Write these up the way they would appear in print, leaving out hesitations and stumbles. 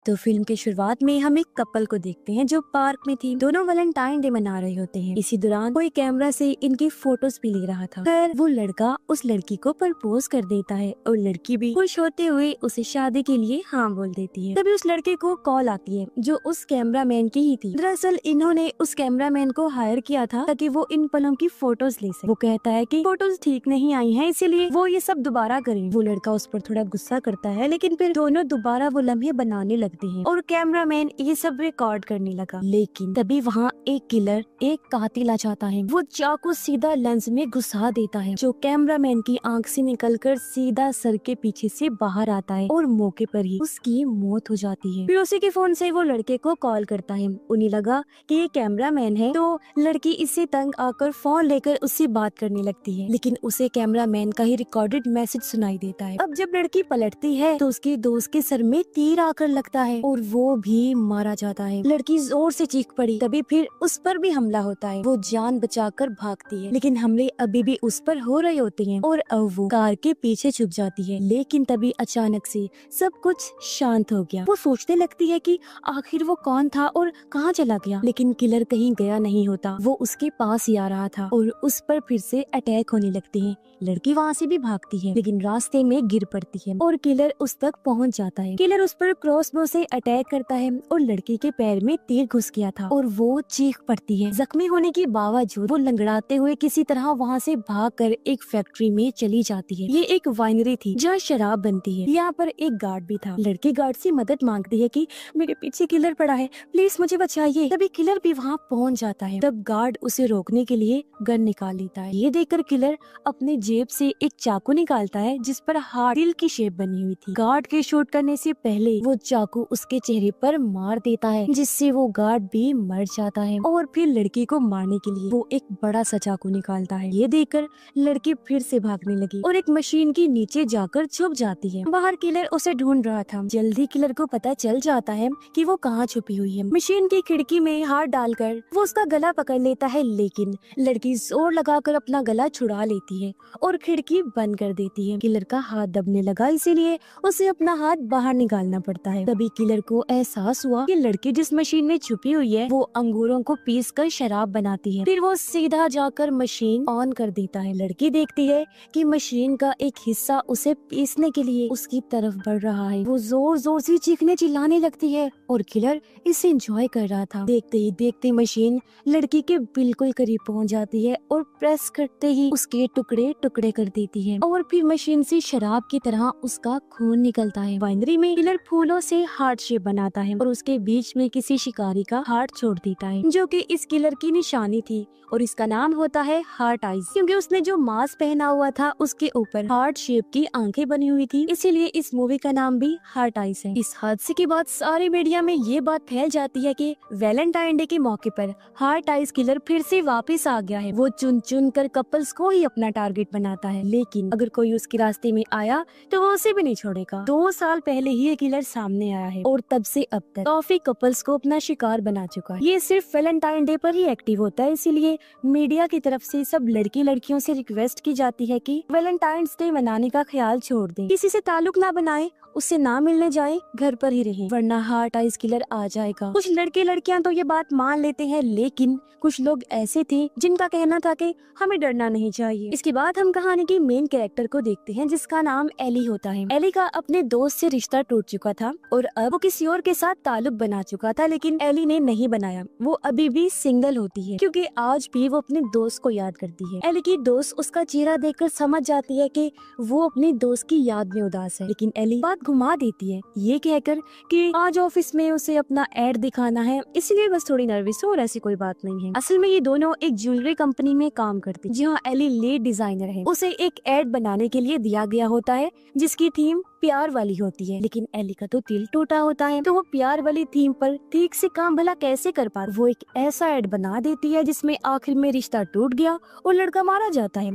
तो फिल्म की शुरुआत में हम एक कपल को देखते हैं जो पार्क में थी। दोनों वैलेंटाइन डे मना रहे होते हैं। इसी दौरान कोई कैमरा से इनकी फोटोज भी ले रहा था। फिर वो लड़का उस लड़की को प्रपोज कर देता है और लड़की भी खुश होते हुए उसे शादी के लिए हाँ बोल देती है। तभी उस लड़के को कॉल आती है जो उस कैमरामैन की ही थी। दरअसल इन्होंने उस कैमरामैन को हायर किया था ताकि वो इन पलों की फोटोज ले सके। वो कहता है कि फोटोज ठीक नहीं आई हैं, इसीलिए वो ये सब दोबारा करें। वो लड़का उस पर थोड़ा गुस्सा करता है, लेकिन फिर दोनों दोबारा वो लम्हे बनाने लगते हैं और कैमरामैन ये सब रिकॉर्ड करने लगा। लेकिन तभी वहाँ एक किलर, एक कातिल आ जाता है। वो चाकू सीधा लेंस में घुसा देता है जो कैमरामैन की आंख से निकलकर सीधा सर के पीछे से बाहर आता है और मौके पर ही उसकी मौत हो जाती है। फिर उसी के फोन से वो लड़के को कॉल करता है। उन्हें लगा कि ये कैमरामैन है, तो लड़की इससे तंग आकर फोन लेकर उससे बात करने लगती है, लेकिन उसे कैमरामैन का ही रिकॉर्डेड मैसेज सुनाई देता है। अब जब लड़की पलटती है तो उसके दोस्त के सर में तीर आकर लगता है और वो भी मारा जाता है। लड़की जोर से चीख पड़ी, तभी फिर उस पर भी हमला होता है। वो जान बचाकर भागती है, लेकिन हमले अभी भी उस पर हो रहे होते हैं और अब वो कार के पीछे छुप जाती है। लेकिन तभी अचानक से सब कुछ शांत हो गया। वो सोचने लगती है कि आखिर वो कौन था और कहाँ चला गया, लेकिन किलर कहीं गया नहीं होता। वो उसके पास ही आ रहा था और उस पर फिर से अटैक होने लगते हैं। लड़की वहाँ से भी भागती है, लेकिन रास्ते में गिर पड़ती है और किलर उस तक पहुँच जाता है। किलर उस पर क्रॉसबो से अटैक करता है और लड़की के पैर में तीर घुस गया था और वो चीख पड़ती है। जख्मी होने के बावजूद वो लंगड़ाते हुए किसी तरह वहाँ से भागकर एक फैक्ट्री में चली जाती है। ये एक वाइनरी थी जहाँ शराब बनती है। यहाँ पर एक गार्ड भी था। लड़की गार्ड से मदद मांगती है कि मेरे पीछे किलर पड़ा है, प्लीज मुझे बचाइए। तभी किलर भी वहाँ पहुँच जाता है। तब गार्ड उसे रोकने के लिए गन निकाल लेता है। ये देखकर किलर अपने जेब से एक चाकू निकालता है जिस पर हार्ट दिल की शेप बनी हुई थी। गार्ड के शूट करने से पहले वो चाकू उसके चेहरे पर मार देता है, जिससे वो गार्ड भी मर जाता है और फिर लड़की को मारने के लिए वो एक बड़ा सा चाकू निकालता है। ये देखकर लड़की फिर से भागने लगी और एक मशीन के नीचे जाकर छुप जाती है। बाहर किलर उसे ढूंढ रहा था। जल्दी किलर को पता चल जाता है कि वो कहाँ छुपी हुई है। मशीन की खिड़की में हाथ डालकर वो उसका गला पकड़ लेता है, लेकिन लड़की जोर लगाकर अपना गला छुड़ा लेती है और खिड़की बंद कर देती है। किलर का हाथ दबने लगा, इसीलिए उसे अपना हाथ बाहर निकालना पड़ता है। तभी किलर को एहसास हुआ कि लड़की जिस मशीन में छुपी हुई है वो अंगूरों को पीसकर शराब बनाती है। फिर वो सीधा जाकर मशीन ऑन कर देता है। लड़की देखती है कि मशीन का एक हिस्सा उसे पीसने के लिए उसकी तरफ बढ़ रहा है। वो जोर जोर से चीखने चिल्लाने लगती है और किलर इसे एंजॉय कर रहा था। देखते ही देखते मशीन लड़की के बिल्कुल करीब पहुंच जाती है और प्रेस करते ही उसके टुकड़े टुकड़े कर देती है और फिर मशीन से शराब की तरह उसका खून निकलता है। वाइनरी में किलर फूलों से हार्ट शेप बनाता है और उसके बीच में किसी शिकारी का हार्ट छोड़ देता है, जो कि इस किलर की निशानी थी और इसका नाम होता है हार्ट आइज, क्योंकि उसने जो मास्क पहना हुआ था उसके ऊपर हार्ट शेप की आंखें बनी हुई थी, इसीलिए इस मूवी का नाम भी हार्ट आइज है। इस हादसे के बाद सारे मीडिया में ये बात फैल जाती है कि वैलेंटाइन डे के मौके पर हार्ट आइज किलर फिर से वापस आ गया है। वो चुन चुन कर कपल्स को ही अपना टारगेट बनाता है, लेकिन अगर कोई उसके रास्ते में आया तो वो उसे भी नहीं छोड़ेगा। 2 साल पहले ही ये किलर सामने आया है और तब से अब तक काफी कपल्स को अपना शिकार बना चुका है। ये सिर्फ वैलेंटाइन डे पर ही एक्टिव होता है, इसीलिए मीडिया की तरफ से सब लड़की लड़कियों से रिक्वेस्ट की जाती है कि वैलेंटाइंस डे मनाने का ख्याल छोड़ दें, किसी से ताल्लुक ना बनाए, उससे ना मिलने जाए, घर पर ही रहें, वरना हार्ट आइज किलर आ जाएगा। कुछ लड़के लड़कियां तो ये बात मान लेते हैं, लेकिन कुछ लोग ऐसे थे जिनका कहना था कि हमें डरना नहीं चाहिए। इसके बाद हम कहानी की मेन कैरेक्टर को देखते हैं जिसका नाम एली होता है। एली का अपने दोस्त से रिश्ता टूट चुका था और अब वो किसी और के साथ ताल्लुक बना चुका था, लेकिन एली ने नहीं बनाया। वो अभी भी सिंगल होती है क्योंकि आज भी वो अपने दोस्त को याद करती है। एली की दोस्त उसका चेहरा देखकर समझ जाती है कि वो अपने दोस्त की याद में उदास है, लेकिन एली बात घुमा देती है ये कहकर कि आज ऑफिस में उसे अपना एड दिखाना है, इसलिए बस थोड़ी नर्वस हो और ऐसी कोई बात नहीं है। असल में ये दोनों एक ज्वेलरी कंपनी में काम करती है जहाँ एली लीड डिजाइनर है। उसे एक एड बनाने के लिए दिया गया होता है जिसकी थीम प्यार वाली होती है, लेकिन एली का तो दिल टूटा होता है, तो वो प्यार वाली थीम पर ठीक से काम भला कैसे कर पा। वो एक ऐसा एड बना देती है जिसमें आखिर में रिश्ता टूट गया और लड़का मारा जाता है।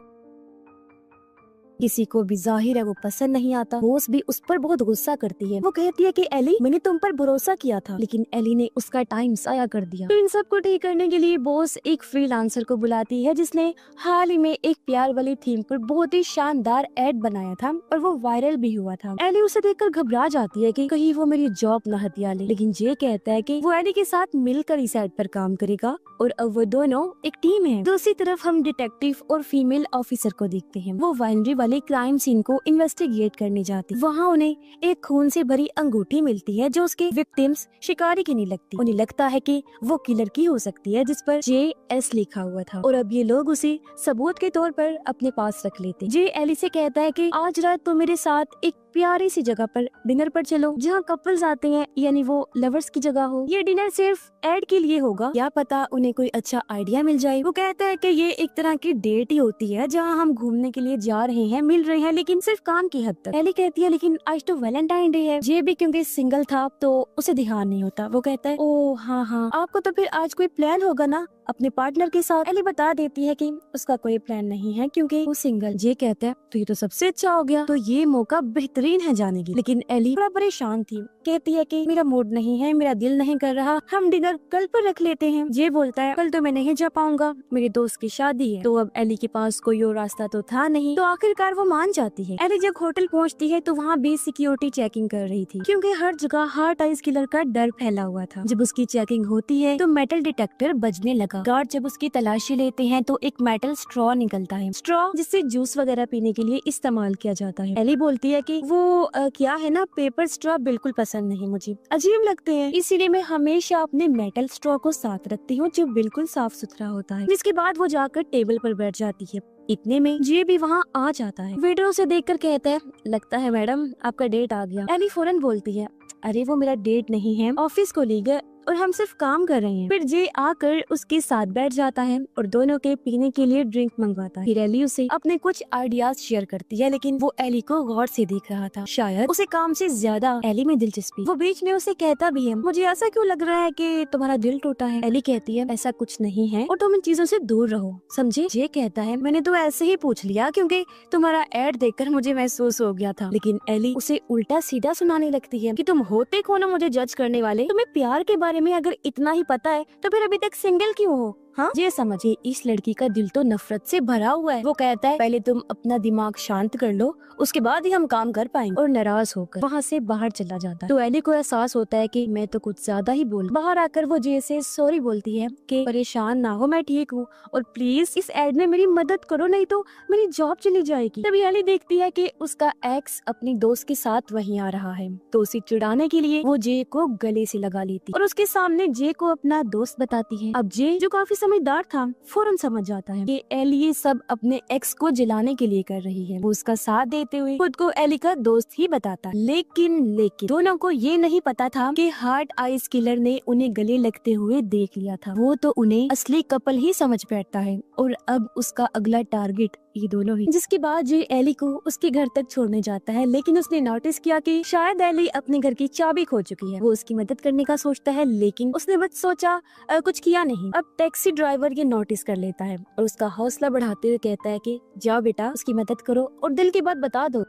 किसी को भी जाहिर है वो पसंद नहीं आता। बॉस भी उस पर बहुत गुस्सा करती है। वो कहती है कि एली, मैंने तुम पर भरोसा किया था, लेकिन एली ने उसका टाइम जाया कर दिया। तो इन सब को ठीक करने के लिए बॉस एक फ्रीलांसर को बुलाती है जिसने हाल ही में एक प्यार वाली थीम पर बहुत ही शानदार एड बनाया था और वो वायरल भी हुआ था। एली उसे देखकर घबरा जाती है कि कहीं वो मेरी जॉब न हथिया ले, लेकिन जे कहता है कि वो एली के साथ मिलकर इस एड पर काम करेगा और अब वो दोनों एक टीम है। दूसरी तरफ हम डिटेक्टिव और फीमेल ऑफिसर को देखते हैं। वो वाइनरी वाले क्राइम सीन को इन्वेस्टिगेट करने जाती। वहाँ उन्हें एक खून से भरी अंगूठी मिलती है जो उसके विक्टिम्स शिकारी की नहीं लगती। उन्हें लगता है कि वो किलर की हो सकती है जिस पर JS लिखा हुआ था और अब ये लोग उसे सबूत के तौर पर अपने पास रख लेते। जे एली से कहता है कि आज रात तो मेरे साथ एक प्यारी सी जगह पर डिनर पर चलो जहाँ कपल्स आते हैं, यानी वो लवर्स की जगह हो। ये डिनर सिर्फ एड के लिए होगा, क्या पता उन्हें कोई अच्छा आइडिया मिल जाए। वो कहता है कि ये एक तरह की डेट ही होती है जहाँ हम घूमने के लिए जा रहे हैं, मिल रहे हैं, लेकिन सिर्फ काम की हद तक। एली कहती है लेकिन आज तो वैलेंटाइन डे है। जे भी क्योंकि सिंगल था तो उसे ध्यान नहीं होता। वो कहता है ओ हाँ, आपको तो फिर आज कोई प्लान होगा ना अपने पार्टनर के साथ। एली बता देती है कि उसका कोई प्लान नहीं है क्योंकि वो सिंगल। जे कहता है तो ये तो सबसे अच्छा हो गया, तो ये मौका बेहतरीन है जाने की। लेकिन एली थोड़ा परेशान थी, कहती है कि मेरा मूड नहीं है, मेरा दिल नहीं कर रहा, हम डिनर कल पर रख लेते हैं। जे बोलता है कल तो मैं नहीं जा पाऊंगा, मेरे दोस्त की शादी है। तो अब एली के पास कोई और रास्ता तो था नहीं, तो आखिरकार वो मान जाती है। एली जब होटल पहुंचती है तो वहाँ बेस सिक्योरिटी चेकिंग कर रही थी क्योंकि हर जगह हार्ट आइज किलर का डर फैला हुआ था। जब उसकी चेकिंग होती है तो मेटल डिटेक्टर बजने लगा। गार्ड जब उसकी तलाशी लेते हैं तो एक मेटल स्ट्रॉ निकलता है, स्ट्रॉ जिससे जूस वगैरह पीने के लिए इस्तेमाल किया जाता है। एली बोलती है कि वो क्या है ना, पेपर स्ट्रॉ बिल्कुल पसंद नहीं, मुझे अजीब लगते हैं, इसीलिए मैं हमेशा अपने मेटल स्ट्रॉ को साथ रखती हूँ जो बिल्कुल साफ सुथरा होता है। जिसके बाद वो जाकर टेबल पर बैठ जाती है। इतने में जे भी वहाँ आ जाता है। वेटर उसे देखकर कहता है लगता है मैडम आपका डेट आ गया। एली फौरन बोलती है अरे वो मेरा डेट नहीं है, ऑफिस कोलीग है और हम सिर्फ काम कर रहे हैं। फिर जे आकर उसके साथ बैठ जाता है और दोनों के पीने के लिए ड्रिंक मंगवाता है। फिर एली उसे अपने कुछ आइडियाज शेयर करती है, लेकिन वो एली को गौर से देख रहा था, शायद उसे काम से ज्यादा एली में दिलचस्पी। वो बीच में उसे कहता भी है मुझे ऐसा क्यों लग रहा है कि तुम्हारा दिल टूटा है। एली कहती है ऐसा कुछ नहीं है और तुम इन चीजों से दूर रहो, समझे। जे कहता है मैंने तो ऐसे ही पूछ लिया क्योंकि तुम्हारा एड देखकर मुझे महसूस हो गया था। लेकिन एली उसे उल्टा सीधा सुनाने लगती है कि तुम होते कौन हो मुझे जज करने वाले, तुम्हें प्यार के बारे में अगर इतना ही पता है तो फिर अभी तक सिंगल क्यों हो। हाँ, ये समझिए इस लड़की का दिल तो नफरत से भरा हुआ है। वो कहता है पहले तुम अपना दिमाग शांत कर लो, उसके बाद ही हम काम कर पाएंगे। और नाराज होकर वहाँ से बाहर चला जाता है। तो एली को एहसास होता है कि मैं तो कुछ ज्यादा ही बोल। बाहर आकर वो जे से सॉरी बोलती है कि परेशान ना हो, मैं ठीक हूँ और प्लीज इस एड में मेरी मदद करो, नहीं तो मेरी जॉब चली जाएगी। तभी एली देखती है कि उसका एक्स अपनी दोस्त के साथ वहीं आ रहा है, तो उसे चिढ़ाने के लिए वो जे को गले से लगा लेती और उसके सामने जे को अपना दोस्त बताती है। अब जे जो काफी समझदार था फौरन समझ जाता है कि एली ये सब अपने एक्स को जलाने के लिए कर रही है। वो उसका साथ देते हुए खुद को एली का दोस्त ही बताता। लेकिन दोनों को ये नहीं पता था कि हार्ट आइज किलर ने उन्हें गले लगते हुए देख लिया था। वो तो उन्हें असली कपल ही समझ बैठता है और अब उसका अगला टारगेट ये दोनों ही। जिसके बाद जे एली को उसके घर तक छोड़ने जाता है, लेकिन उसने नोटिस किया कि शायद एली अपने घर की चाबी खो चुकी है। वो उसकी मदद करने का सोचता है, लेकिन उसने बस सोचा कुछ किया नहीं। अब टैक्सी ड्राइवर ये नोटिस कर लेता है और उसका हौसला बढ़ाते हुए कहता है कि जाओ बेटा उसकी मदद करो और दिल की बात बता दो।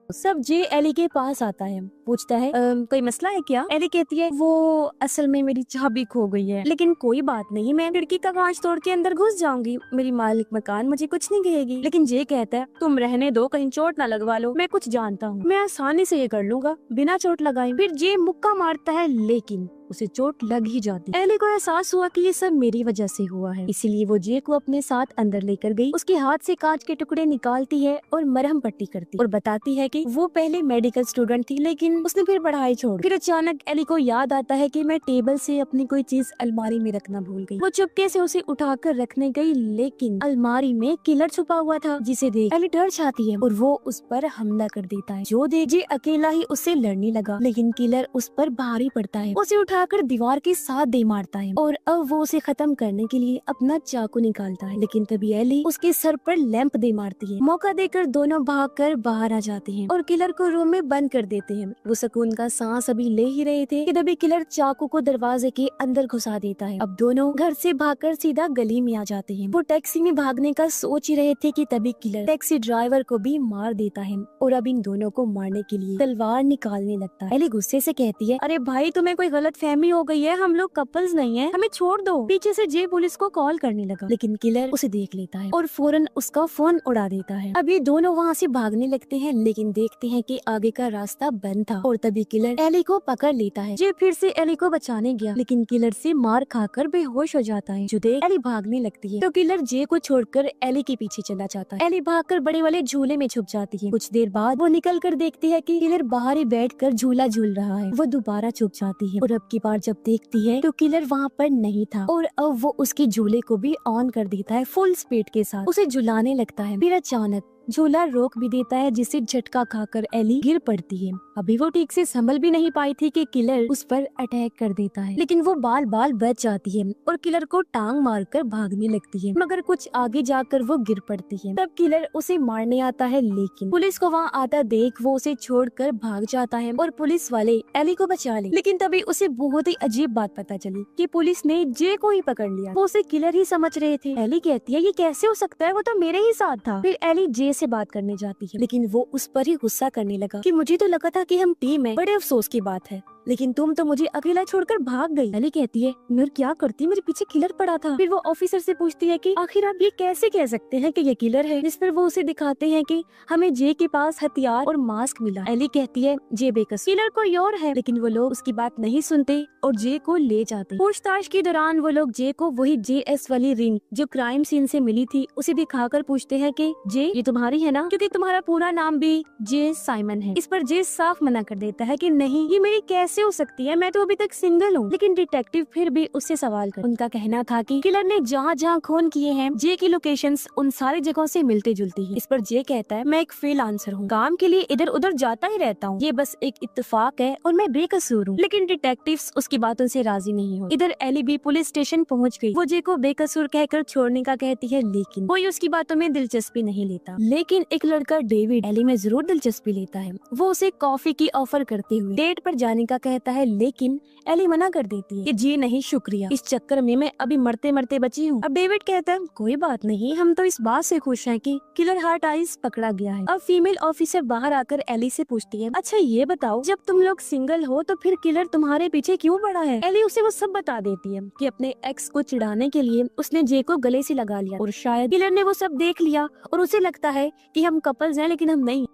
सब जे एली के पास आता है, पूछता है कोई मसला है क्या। एली कहती है वो असल में मेरी चाबी खो गई है, लेकिन कोई बात नहीं, मैं खिड़की का कांच तोड़ के अंदर घुस जाऊंगी, मेरी मालिक मकान मुझे कुछ नहीं कहेगी। लेकिन जे कहता है तुम रहने दो, कहीं चोट ना लगवा लो, मैं कुछ जानता हूँ, मैं आसानी से ये कर लूंगा बिना चोट लगाए। फिर जे मुक्का मारता है लेकिन उसे चोट लग ही जाती। एली को एहसास हुआ कि ये सब मेरी वजह से हुआ है, इसीलिए वो जे को अपने साथ अंदर लेकर गई, उसके हाथ से कांच के टुकड़े निकालती है और मरहम पट्टी करती और बताती है कि वो पहले मेडिकल स्टूडेंट थी लेकिन उसने फिर पढ़ाई छोड़। फिर अचानक एली को याद आता है कि मैं टेबल से अपनी कोई चीज अलमारी में रखना भूल गई। वो चुपके से उसे उठाकर रखने गई, लेकिन अलमारी में किलर छुपा हुआ था, जिसे देख एली डर जाती है और वो उस पर हमला कर देता है। जो देख जे अकेला ही उससे लड़ने लगा, लेकिन किलर उस पर भारी पड़ता है, उसे उठाकर दीवार के साथ दे मारता है और अब वो उसे खत्म करने के लिए अपना चाकू निकालता है। लेकिन तभी एली उसके सर पर लैंप दे मारती है। मौका देकर दोनों भागकर बाहर आ जाते हैं और किलर को रूम में बंद कर देते हैं। वो सुकून का सांस अभी ले ही रहे थे कि तभी किलर चाकू को दरवाजे के अंदर घुसा देता है। अब दोनों घर से भागकर सीधा गली में आ जाते हैं। वो टैक्सी में भागने का सोच ही रहे थे कि तभी किलर टैक्सी ड्राइवर को भी मार देता है और अब इन दोनों को मारने के लिए तलवार निकालने लगता है। एली गुस्से से कहती है, अरे भाई तुम्हें कोई गलत फहमी हो गई है, हम लोग कपल्स नहीं है, हमें छोड़ दो। पीछे से जे पुलिस को कॉल करने लगा, लेकिन किलर उसे देख लेता है और फौरन उसका फोन उड़ा देता है। अब ये दोनों वहाँ से भागने लगते हैं, लेकिन देखते हैं कि आगे का रास्ता बंद था और तभी किलर एली को पकड़ लेता है। जे फिर से एली को बचाने गया, लेकिन किलर से मार खाकर बेहोश हो जाता है। जो देख एली भागने लगती है तो किलर जे को छोड़कर एली के पीछे चला जाता है। एली भागकर बड़े वाले झूले में छुप जाती है। कुछ देर बाद वो निकल कर देखती है कि किलर बाहर ही बैठकर झूला झूल रहा है। वो दोबारा छुप जाती है और अब की बार जब देखती है तो किलर वहाँ पर नहीं था और अब वो उसके झूले को भी ऑन कर देता है फुल स्पीड के साथ। उसे झुलाने लगता है। फिर अचानक झूला रोक भी देता है, जिससे झटका खाकर एली गिर पड़ती है। अभी वो ठीक से संभल भी नहीं पाई थी कि किलर उस पर अटैक कर देता है, लेकिन वो बाल बाल बच जाती है और किलर को टांग मारकर भागने लगती है, मगर कुछ आगे जाकर वो गिर पड़ती है। तब किलर उसे मारने आता है, लेकिन पुलिस को वहाँ आता देख वो उसे छोड़कर भाग जाता है और पुलिस वाले एली को बचा ले। लेकिन तभी उसे बहुत ही अजीब बात पता चली कि पुलिस ने जे को ही पकड़ लिया। वो उसे किलर ही समझ रहे थे। एली कहती है, ये कैसे हो सकता है, वो तो मेरे ही साथ था। फिर एली जे से बात करने जाती है, लेकिन वो उस पर ही गुस्सा करने लगा कि मुझे तो लगा था कि हम टीम है, बड़े अफसोस की बात है, लेकिन तुम तो मुझे अकेला छोड़कर भाग गई। एली कहती है, मैं क्या करती, मेरे पीछे किलर पड़ा था। फिर वो ऑफिसर से पूछती है कि आखिर आप ये कैसे कह सकते हैं कि ये किलर है। जिस पर वो उसे दिखाते हैं कि हमें जे के पास हथियार और मास्क मिला। एली कहती है, जे बेकस किलर कोई और है, लेकिन वो लोग उसकी बात नहीं सुनते और जे को ले जाते। पूछताछ के दौरान वो लोग जे को वही JS वाली रिंग जो क्राइम सीन से मिली थी उसे दिखाकर पूछते हैं कि जे ये तुम्हारी है ना, क्योंकि तुम्हारा पूरा नाम भी जे साइमन है। इस पर जे साफ मना कर देता है कि नहीं, ये मेरी कैसे हो सकती है, मैं तो अभी तक सिंगल हूँ। लेकिन डिटेक्टिव फिर भी उससे सवाल कर। उनका कहना था कि किलर ने जहाँ जहाँ खून किए हैं जे की लोकेशंस उन सारी जगहों से मिलते जुलती है। इस पर जे कहता है, मैं एक फ्रीलांसर हूँ, काम के लिए इधर उधर जाता ही रहता हूँ, ये बस एक इत्तेफाक है और मैं बेकसूर हूँ। लेकिन डिटेक्टिव्स उसकी बातों से राजी नहीं हो। इधर एली भी पुलिस स्टेशन पहुँच गई। वो जे को बेकसूर कहकर छोड़ने का कहती है, लेकिन कोई उसकी बातों में दिलचस्पी नहीं लेता। लेकिन एक लड़का डेविड एली में जरूर दिलचस्पी लेता है। वो उसे कॉफी की ऑफर करते हुए डेट पर जाने का कहता है, लेकिन एली मना कर देती है कि जी नहीं शुक्रिया, इस चक्कर में मैं अभी मरते मरते बची हूँ। अब डेविड कहता है, कोई बात नहीं, हम तो इस बात से खुश हैं कि किलर हार्ट आइस पकड़ा गया है। अब फीमेल ऑफिसर बाहर आकर एली से पूछती है, अच्छा ये बताओ, जब तुम लोग सिंगल हो तो फिर किलर तुम्हारे पीछे क्यों पड़ा है। एली उसे वो सब बता देती है कि अपने एक्स को चिढ़ाने के लिए उसने जे को गले से लगा लिया और शायद किलर ने वो सब देख लिया और उसे लगता है कि हम कपल्स हैं, लेकिन हम नहीं।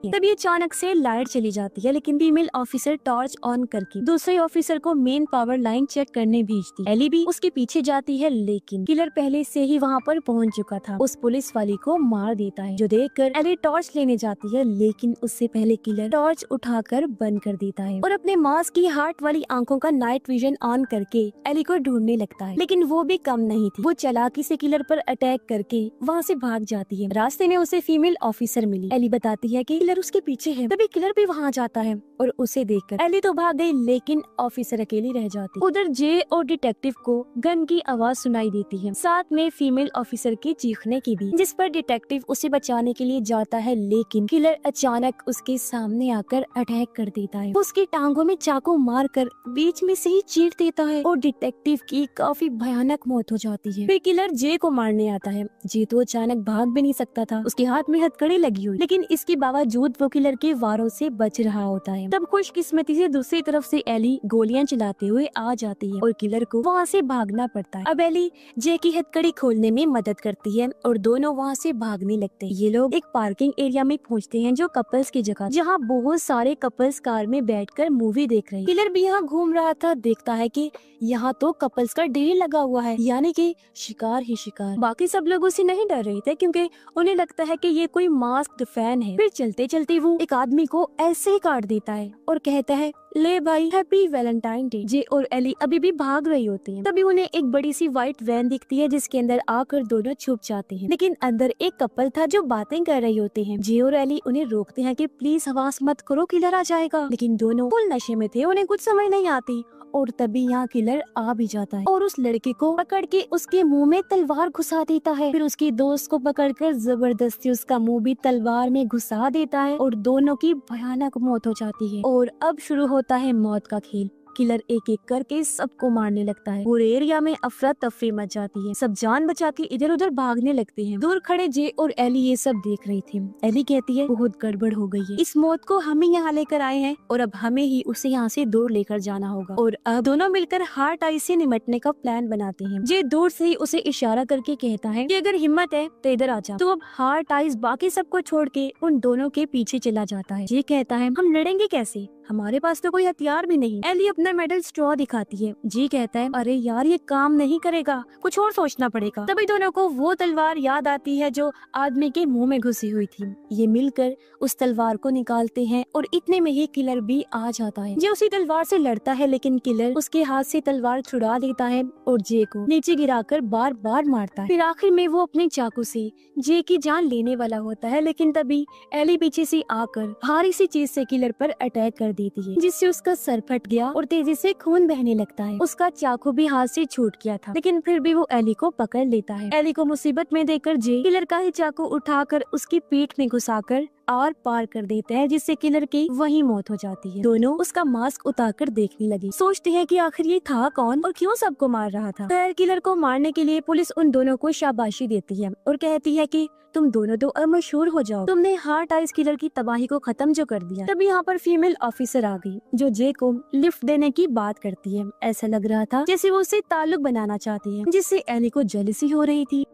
तभी अचानक से लाइट चली जाती है, लेकिन फीमेल ऑफिसर टॉर्च ऑन करके दूसरे ऑफिसर को मेन पावर लाइन चेक करने भेजती है। एली भी उसके पीछे जाती है, लेकिन किलर पहले से ही वहाँ पर पहुँच चुका था। उस पुलिस वाली को मार देता है, जो देखकर एली टॉर्च लेने जाती है, लेकिन उससे पहले किलर टॉर्च उठाकर बंद कर देता है और अपने मास्क की हार्ट वाली आंखों का नाइट विजन ऑन करके एली को ढूंढने लगता है। लेकिन वो भी कम नहीं थी। वो चालाकी से किलर पर अटैक करके वहाँ से भाग जाती है। रास्ते में उसे फीमेल ऑफिसर मिली। एली बताती है कि किलर उसके पीछे है। तभी किलर भी वहाँ जाता है और उसे देखकर एली तो भाग गई, लेकिन ऑफिसर अकेली रह जाती। उधर जे और डिटेक्टिव को गन की आवाज सुनाई देती है, साथ में फीमेल ऑफिसर के चीखने की भी, जिस पर डिटेक्टिव उसे बचाने के लिए जाता है, लेकिन किलर अचानक उसके सामने आकर अटैक कर देता है। उसकी टांगों में चाकू मारकर बीच में से ही चीर देता है और डिटेक्टिव की काफी भयानक मौत हो जाती है। फिर किलर जे को मारने आता है। जे तो अचानक भाग भी नहीं सकता था, उसके हाथ में हथकड़ी लगी हुई, लेकिन इसके बावजूद वो किलर के वारों से बच रहा होता है। तब खुशकिस्मती से दूसरी तरफ से एली गोलियां चलाते हुए आ जाती है और किलर को वहाँ से भागना पड़ता है। अब एली जे की हथकड़ी खोलने में मदद करती है और दोनों वहाँ से भागने लगते हैं। ये लोग एक पार्किंग एरिया में पहुँचते हैं, जो कपल्स की जगह, जहाँ बहुत सारे कपल्स कार में बैठकर मूवी देख रहे हैं। किलर भी यहाँ घूम रहा था, देखता है कि यहाँ तो कपल्स का ढेर लगा हुआ है, यानी कि शिकार ही शिकार। बाकी सब लोग उसे नहीं डर रहे थे, क्योंकि उन्हें लगता है कि ये कोई मास्क्ड फैन है। फिर चलते चलते वो एक आदमी को ऐसे ही काट देता है और कहता है, ले भाई हैप्पी वैलेंटाइन डे। जे और एली अभी भी भाग रही होती हैं। तभी उन्हें एक बड़ी सी व्हाइट वैन दिखती है जिसके अंदर आकर दोनों छुप जाते हैं, लेकिन अंदर एक कपल था जो बातें कर रही होते हैं। जे और एली उन्हें रोकते हैं कि प्लीज आवाज मत करो, किलर आ जाएगा, लेकिन दोनों फुल नशे में थे, उन्हें कुछ समझ नहीं आती। और तभी यहाँ किलर आ भी जाता है और उस लड़के को पकड़ के उसके मुंह में तलवार घुसा देता है। फिर उसकी दोस्त को पकड़कर जबरदस्ती उसका मुंह भी तलवार में घुसा देता है और दोनों की भयानक मौत हो जाती है। और अब शुरू होता है मौत का खेल। किलर एक एक करके सबको मारने लगता है। पूरे एरिया में अफरा तफरी मच जाती है। सब जान बचा के इधर उधर भागने लगते हैं। दूर खड़े जे और एली ये सब देख रही थी। एली कहती है बहुत गड़बड़ हो गई है, इस मौत को हम ही यहाँ लेकर आए हैं और अब हमें ही उसे यहाँ से दूर लेकर जाना होगा। और अब दोनों मिलकर हार्ट आइज से निपटने का प्लान बनाते हैं। जे दूर से ही उसे इशारा करके कहता है कि अगर हिम्मत है तो इधर आ जा। तो अब हार्ट आइज बाकी सबको छोड़ के उन दोनों के पीछे चला जाता है। जे कहता है हम लड़ेंगे कैसे, हमारे पास तो कोई हथियार भी नहीं। एली अपना मेटल स्ट्रॉ दिखाती है। जी कहता है अरे यार ये काम नहीं करेगा, कुछ और सोचना पड़ेगा। तभी दोनों को वो तलवार याद आती है जो आदमी के मुंह में घुसी हुई थी। ये मिलकर उस तलवार को निकालते हैं और इतने में ही किलर भी आ जाता है। जे उसी तलवार से लड़ता है, लेकिन किलर उसके हाथ से तलवार छुड़ा देता है और जे को नीचे गिराकर बार बार मारता है। फिर आखिर में वो अपने चाकू से जे की जान लेने वाला होता है, लेकिन तभी एली पीछे से आकर भारी सी चीज से किलर पर अटैक कर देती है, जिससे उसका सर फट गया और तेजी से खून बहने लगता है। उसका चाकू भी हाथ से छूट गया था, लेकिन फिर भी वो एली को पकड़ लेता है। एली को मुसीबत में देखकर जे किलर का ही चाकू उठाकर उसकी पीठ में घुसाकर आर पार कर देता है, जिससे किलर की वही मौत हो जाती है। दोनों उसका मास्क उतारकर देखने लगी, सोचते हैं कि आखिर ये था कौन और क्यों सबको मार रहा था। खैर किलर को मारने के लिए पुलिस उन दोनों को शाबाशी देती है और कहती है कि तुम दोनों तो अब मशहूर हो जाओ, तुमने हार्ट आइज किलर की तबाही को खत्म जो कर दिया। तभी यहाँ पर फीमेल ऑफिसर आ गई जो जे को लिफ्ट देने की बात करती है। ऐसा लग रहा था जैसे वो उससे ताल्लुक बनाना चाहती है, जिससे एली को जेलसी हो रही थी।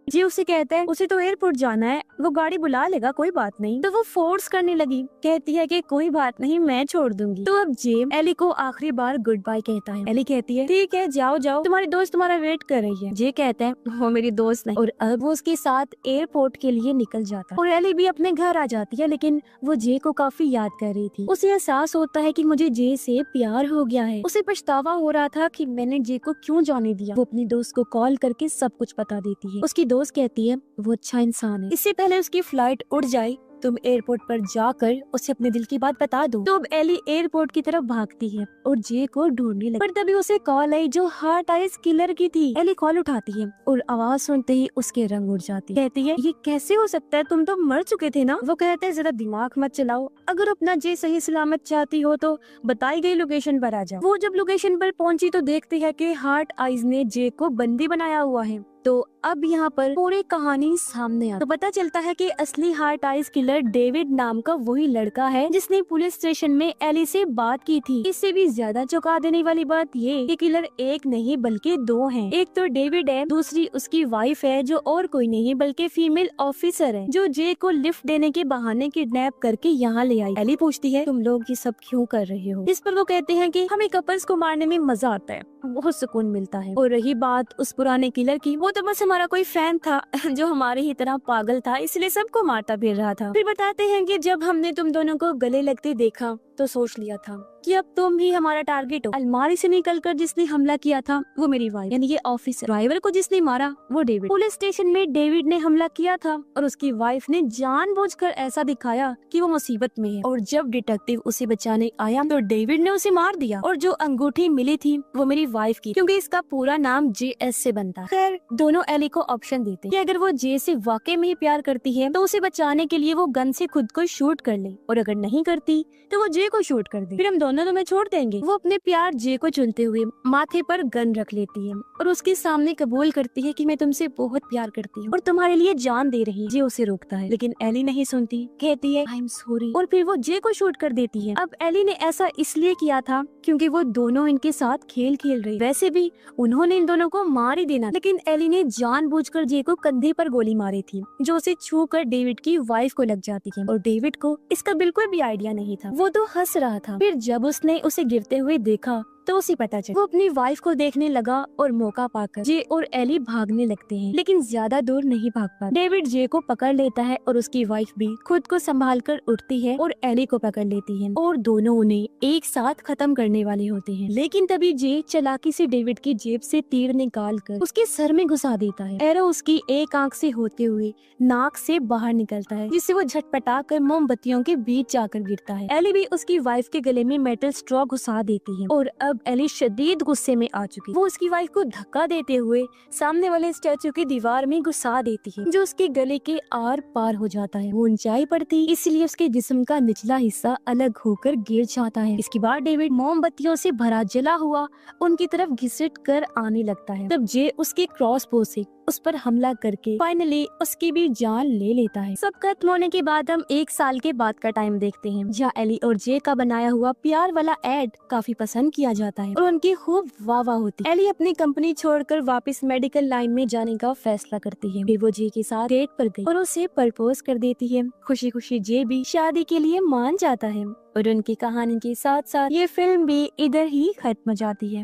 जी उसे कहता है उसे तो एयरपोर्ट जाना है, वो गाड़ी बुला लेगा, कोई बात नहीं। तो वो फोर्स करने लगी, कहती है कि कोई बात नहीं मैं छोड़ दूंगी। तो अब जे एली को आखिरी बार गुड बाय कहता है। एली कहती है ठीक है जाओ जाओ, तुम्हारी दोस्त तुम्हारा वेट कर रही है। जे कहता है वो मेरी दोस्त नहीं, और अब वो उसके साथ एयरपोर्ट के लिए निकल जाता है। और एली भी अपने घर आ जाती है, लेकिन वो जे को काफी याद कर रही थी। उसे एहसास होता है कि मुझे जे से प्यार हो गया है। उसे पछतावा हो रहा था कि मैंने जे को क्यों जाने दिया। वो अपनी दोस्त को कॉल करके सब कुछ बता देती है। उसकी दोस्त कहती है वो अच्छा इंसान है, इससे पहले उसकी फ्लाइट उड़ जाए तुम एयरपोर्ट पर जाकर उसे अपने दिल की बात बता दो। तो अब एली एयरपोर्ट की तरफ भागती है और जे को ढूंढने लगती है, पर तभी उसे कॉल आई जो हार्ट आइज किलर की थी। एली कॉल उठाती है और आवाज सुनते ही उसके रंग उड़ जाती है। कहती है ये कैसे हो सकता है, तुम तो मर चुके थे ना। वो कहते हैं जरा दिमाग मत चलाओ, अगर अपना जे सही सलामत चाहती हो तो बताई गई लोकेशन पर आ जाओ। वो जब लोकेशन पर पहुंची तो देखती है कि हार्ट आइज ने जे को बंदी बनाया हुआ है। तो अब यहाँ पर पूरी कहानी सामने आती तो पता चलता है कि असली हार्ट आइज किलर डेविड नाम का वही लड़का है जिसने पुलिस स्टेशन में एली से बात की थी। इससे भी ज्यादा चौंका देने वाली बात ये कि किलर एक नहीं बल्कि दो हैं। एक तो डेविड है, दूसरी उसकी वाइफ है जो और कोई नहीं बल्कि फीमेल ऑफिसर है जो जे को लिफ्ट देने के बहाने किडनैप करके यहाँ ले आई। एली पूछती है तुम लोग ये सब क्यों कर रहे हो। इस पर वो कहते हैं कि हमें कपल्स को मारने में मजा आता है, बहुत सुकून मिलता है। और रही बात उस पुराने किलर की, वो तो बस हमारा कोई फैन था जो हमारे ही तरह पागल था, इसलिए सबको मारता फिर रहा था। फिर बताते हैं कि जब हमने तुम दोनों को गले लगते देखा तो सोच लिया था कि अब तुम ही हमारा टारगेट हो। अलमारी से निकलकर जिसने हमला किया था वो मेरी वाइफ यानी ये ऑफिसर, ड्राइवर को जिसने मारा वो डेविड। पुलिस स्टेशन में डेविड ने हमला किया था और उसकी वाइफ ने जानबूझकर ऐसा दिखाया कि वो मुसीबत में है, और जब डिटेक्टिव उसे बचाने आया तो डेविड ने उसे मार दिया। और जो अंगूठी मिली थी वो मेरी वाइफ की, क्योंकि इसका पूरा नाम JS से बनता है। खैर दोनों एली को ऑप्शन देते कि अगर वो जे से वाकई में ही प्यार करती है तो उसे बचाने के लिए वो गन से खुद को शूट कर ले, और अगर नहीं करती तो वो जे को शूट कर दे, फिर हम दोनों तुम्हें छोड़ देंगे। वो अपने प्यार जे को चुनते हुए माथे पर गन रख लेती है और उसके सामने कबूल करती है कि मैं तुमसे बहुत प्यार करती हूँ और तुम्हारे लिए जान दे रही। जे उसे रोकता है लेकिन एली नहीं सुनती, कहती है आई एम सॉरी, और फिर वो जे को शूट कर देती है। अब एली ने ऐसा इसलिए किया था क्योंकि वो दोनों इनके साथ खेल खेल रही। वैसे भी उन्होंने इन दोनों को मार ही देना, लेकिन एली ने जानबूझकर जे को कंधे पर गोली मारी थी जो उसे छू कर डेविड की वाइफ को लग जाती है, और डेविड को इसका बिल्कुल भी आइडिया नहीं था, वो तो हंस रहा था। फिर जब उसने उसे गिरते हुए देखा तो उसे पता चला। वो अपनी वाइफ को देखने लगा और मौका पाकर जे और एली भागने लगते हैं, लेकिन ज्यादा दूर नहीं भाग पाते। डेविड जे को पकड़ लेता है और उसकी वाइफ भी खुद को संभाल कर उठती है और एली को पकड़ लेती है और दोनों उन्हें एक साथ खत्म करने वाले होते हैं। लेकिन तभी जे चालाकी से डेविड की जेब से तीर निकाल कर उसके सर में घुसा देता है। एरो उसकी एक आंख से होते हुए नाक से बाहर निकलता है, जिससे वो झटपटा कर मोमबत्तियों के बीच जाकर गिरता है। एली भी उसकी वाइफ के गले में मेटल स्ट्रॉ घुसा देती है और अब एली शदीद गुस्से में आ चुकी। वो उसकी वाइफ को धक्का देते हुए सामने वाले स्टैचू की दीवार में घुसा देती है, जो उसके गले के आर पार हो जाता है। वो ऊंचाई पर थी, इसलिए उसके जिस्म का निचला हिस्सा अलग होकर गिर जाता है। इसके बाद डेविड मोमबत्तियों से भरा जला हुआ उनकी तरफ घिसट कर आने लगता है। तब जे उसके क्रॉसबो से उस पर हमला करके फाइनली उसकी भी जान ले लेता है। सब खत्म होने के बाद हम 1 साल के बाद का टाइम देखते हैं, जहाँ एली और जे का बनाया हुआ प्यार वाला एड काफी पसंद किया जाता है और उनकी खूब वाह होती है। एली अपनी कंपनी छोड़कर वापस मेडिकल लाइन में जाने का फैसला करती है। फिर वो जे के साथ डेट पर गई और उसे प्रपोज कर देती है। खुशी खुशी जे भी शादी के लिए मान जाता है और उनकी कहानी के साथ साथ ये फिल्म भी इधर ही खत्म हो जाती है।